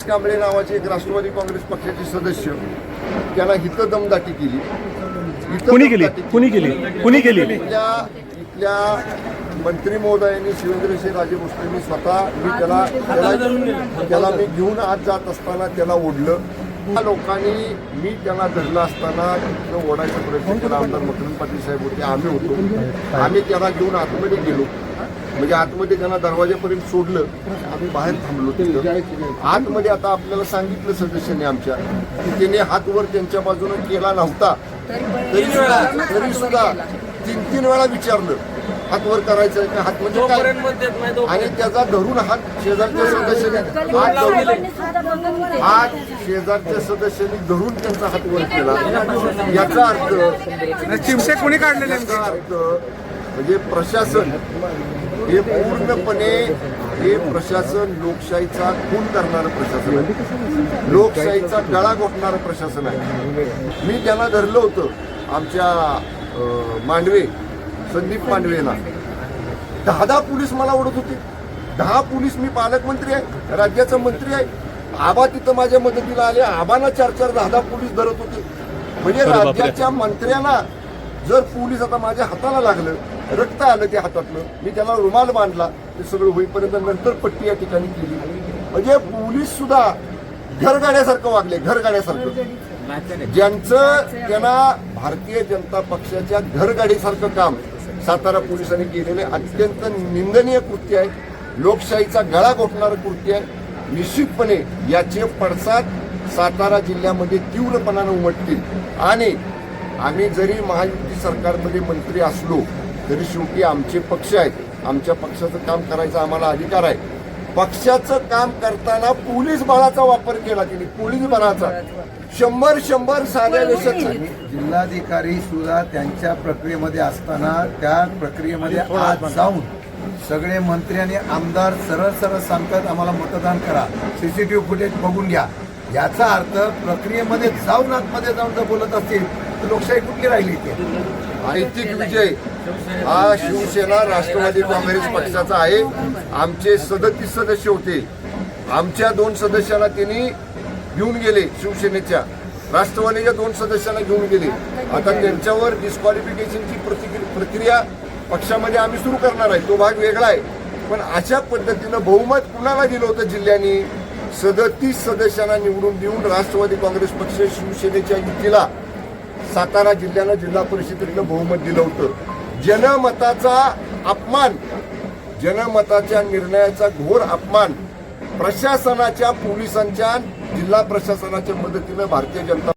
कांबळे नावाचे एक राष्ट्रवादी काँग्रेस पक्षाचे सदस्य त्याला हिथं दमदाटी केली. कुणी केली? इथल्या मंत्री महोदयांनी शिवेंद्रसिंह राजे भोसलेंनी स्वतः त्याला मी घेऊन आज जात असताना त्याला ओढलं. त्या लोकांनी मी त्याला धरलं असताना तिथं ओढायचा प्रयत्न केला. आमदार मकरंद पाटील साहेब होते, आम्ही होतो. आम्ही त्याला घेऊन आतमध्ये गेलो, म्हणजे आतमध्ये त्यांना दरवाजापर्यंत सोडलं. आम्ही बाहेर थांबलो तिथं. आतमध्ये आता आपल्याला सांगितलं सदस्यांनी आमच्या की त्याने हात वर त्यांच्या बाजूने केला नव्हता, तरी सुद्धा 3 वेळा विचारलं हात वर करायचं का, हात म्हणजे काय, आणि त्याचा धरून हात शेजारच्या सदस्यांनी शेजारच्या सदस्यांनी धरून त्यांचा हात वर केला. याचा अर्थ चिमटे कोणी काढलेले? अर्थ म्हणजे प्रशासन हे पूर्णपणे लोकशाहीचा खून करणारं प्रशासन आहे, लोकशाहीचा गळा घोटणारं प्रशासन आहे. मी त्यांना धरलं होतं आमच्या मांडवे, संदीप मांडवेला. 10 पोलीस मला ओढत होते. 10 पोलीस. मी पालकमंत्री आहे, राज्याचा मंत्री आहे. आबा तिथं माझ्या मदतीला आले. आबांना 4-4, 10 पोलीस धरत होते. म्हणजे राज्याच्या मंत्र्यांना जर पोलीस आता माझ्या हाताला लागलं, रक्त आलं त्या हातातलं, मी त्याला रुमाल बांधला, ते सगळं होईपर्यंत नंतर पट्टी या ठिकाणी केली. म्हणजे पोलीस सुद्धा घरगाड्यासारखं वागले, घरगाड्यासारखं. ज्यांचं त्यांना भारतीय जनता पक्षाच्या घरगाडीसारखं काम सातारा पोलिसांनी केलेले अत्यंत निंदनीय कृत्य आहे, लोकशाहीचा गळा घोटणारं कृत्य आहे. निश्चितपणे याचे पडसाद सातारा जिल्ह्यामध्ये तीव्रपणानं उमटतील. आणि आम्ही जरी महायुती सरकारमध्ये मंत्री असलो तरी शेवटी आमचे पक्ष आहेत, आमच्या पक्षाचं काम करायचा आम्हाला अधिकार आहे. पक्षाचं काम करताना पोलीस बळाचा वापर केला त्यांनी, पोलीस बळाचा 100 साध्या देशात. जिल्हाधिकारी सुद्धा त्यांच्या प्रक्रियेमध्ये असताना त्या प्रक्रियेमध्ये आज जाऊन सगळे मंत्री आणि आमदार सरळ सांगतात आम्हाला मतदान करा, सीसीटीव्ही फुटेज बघून घ्या. याचा अर्थ प्रक्रियेमध्ये जाऊन आतमध्ये जाऊन जर बोलत असतील तर लोकशाही कुठली राहिली इथे? नैतिक विजय हा शिवसेना राष्ट्रवादी काँग्रेस पक्षाचा आहे. आमचे 37 सदस्य होते. आमच्या 2 सदस्यांना त्यांनी घेऊन गेले, शिवसेनेच्या. राष्ट्रवादीच्या 2 सदस्यांना घेऊन गेले. आता त्यांच्यावर डिस्क्वालिफिकेशनची प्रक्रिया पक्षामध्ये आम्ही सुरू करणार आहे, तो भाग वेगळा आहे. पण अशा पद्धतीनं बहुमत कुणाला दिलं होतं जिल्ह्याने? 37 सदस्यांना निवडून देऊन राष्ट्रवादी काँग्रेस पक्ष शिवसेनेच्या युतीला सातारा जिल्ह्यानं जिल्हा परिषदेतलं बहुमत दिलं होतं. जनमताचा अपमान, जनमताच्या निर्णयाचा घोर अपमान प्रशासनाच्या, पोलिसांच्या, जिल्हा प्रशासनाच्या मदतीनं भारतीय जनता